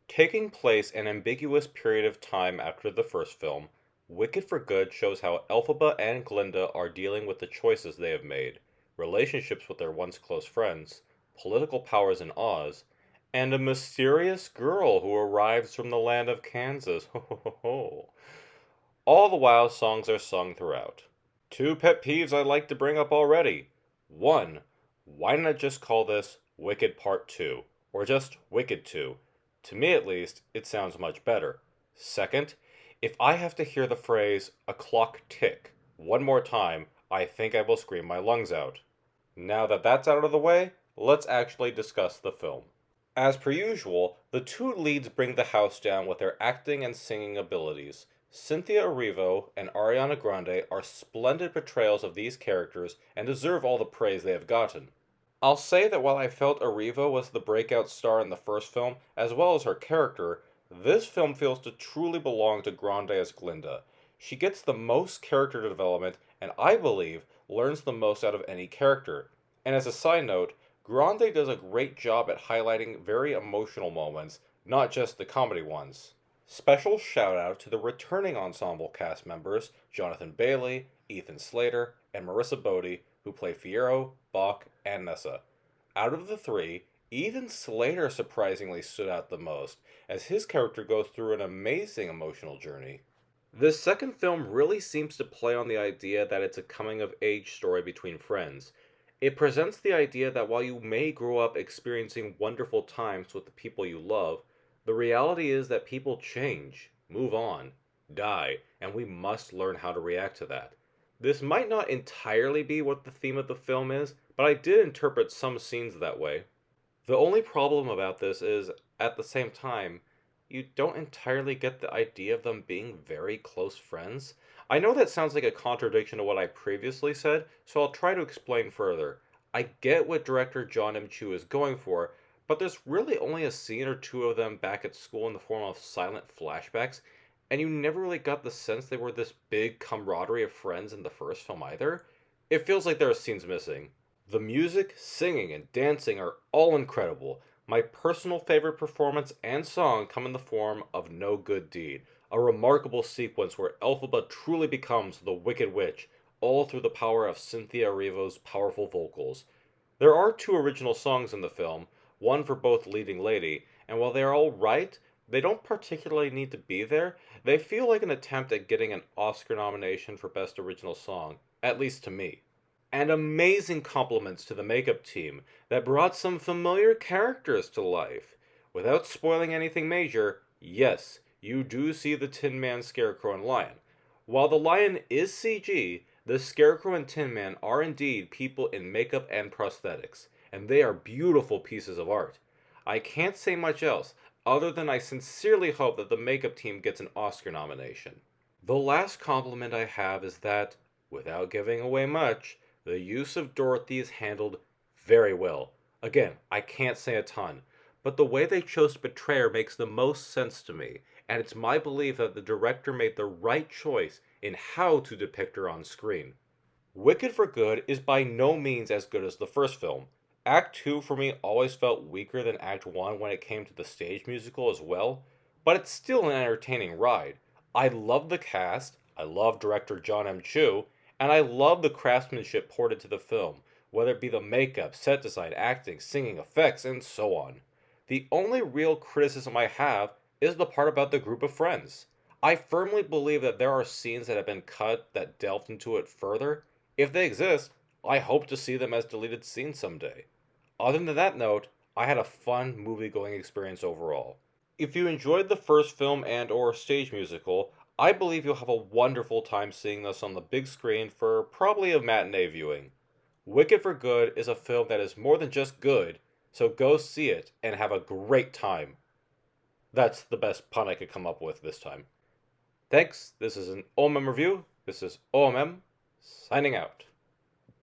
Taking place an ambiguous period of time after the first film, Wicked for Good shows how Elphaba and Glinda are dealing with the choices they have made, relationships with their once close friends, political powers in Oz, and a mysterious girl who arrives from the land of Kansas. Ho ho ho ho. All the while, songs are sung throughout. Two pet peeves I'd like to bring up already. One, why not just call this Wicked Part 2? Or just Wicked 2? To me at least, it sounds much better. Second, if I have to hear the phrase, a clock tick, one more time, I think I will scream my lungs out. Now that that's out of the way, let's actually discuss the film. As per usual, the two leads bring the house down with their acting and singing abilities. Cynthia Erivo and Ariana Grande are splendid portrayals of these characters and deserve all the praise they have gotten. I'll say that while I felt Erivo was the breakout star in the first film, as well as her character, this film feels to truly belong to Grande as Glinda. She gets the most character development, and I believe learns the most out of any character. And as a side note, Grande does a great job at highlighting very emotional moments, not just the comedy ones. Special shout out to the returning ensemble cast members Jonathan Bailey, Ethan Slater, and Marissa Bodie, who play Fiero, Bach, and Nessa. Out of the three, Ethan Slater surprisingly stood out the most, as his character goes through an amazing emotional journey. This second film really seems to play on the idea that it's a coming of age story between friends. It presents the idea that while you may grow up experiencing wonderful times with the people you love, the reality is that people change, move on, die, and we must learn how to react to that. This might not entirely be what the theme of the film is, but I did interpret some scenes that way. The only problem about this is, at the same time, you don't entirely get the idea of them being very close friends. I know that sounds like a contradiction to what I previously said, so I'll try to explain further. I get what director John M. Chu is going for, but there's really only a scene or two of them back at school in the form of silent flashbacks, and you never really got the sense they were this big camaraderie of friends in the first film either. It feels like there are scenes missing. The music, singing, and dancing are all incredible. My personal favorite performance and song come in the form of No Good Deed, a remarkable sequence where Elphaba truly becomes the Wicked Witch, all through the power of Cynthia Erivo's powerful vocals. There are two original songs in the film, one for both leading lady, and while they are all right, they don't particularly need to be there. They feel like an attempt at getting an Oscar nomination for Best Original Song, at least to me. And amazing compliments to the makeup team that brought some familiar characters to life. Without spoiling anything major, yes, you do see the Tin Man, Scarecrow, and Lion. While the lion is CG, the Scarecrow and Tin Man are indeed people in makeup and prosthetics, and they are beautiful pieces of art. I can't say much else, other than I sincerely hope that the makeup team gets an Oscar nomination. The last compliment I have is that, without giving away much, the use of Dorothy is handled very well. Again, I can't say a ton, but the way they chose to portray her makes the most sense to me, and it's my belief that the director made the right choice in how to depict her on screen. Wicked for Good is by no means as good as the first film. Act 2 for me always felt weaker than Act 1 when it came to the stage musical as well, but it's still an entertaining ride. I love the cast, I love director John M. Chu, and I love the craftsmanship poured into the film, whether it be the makeup, set design, acting, singing, effects, and so on. The only real criticism I have is the part about the group of friends. I firmly believe that there are scenes that have been cut that delved into it further. If they exist, I hope to see them as deleted scenes someday. Other than that note, I had a fun movie-going experience overall. If you enjoyed the first film and or stage musical, I believe you'll have a wonderful time seeing this on the big screen for probably a matinee viewing. Wicked for Good is a film that is more than just good, so go see it and have a great time. That's the best pun I could come up with this time. Thanks, this is an O.M.M review. This is O.M.M, signing out.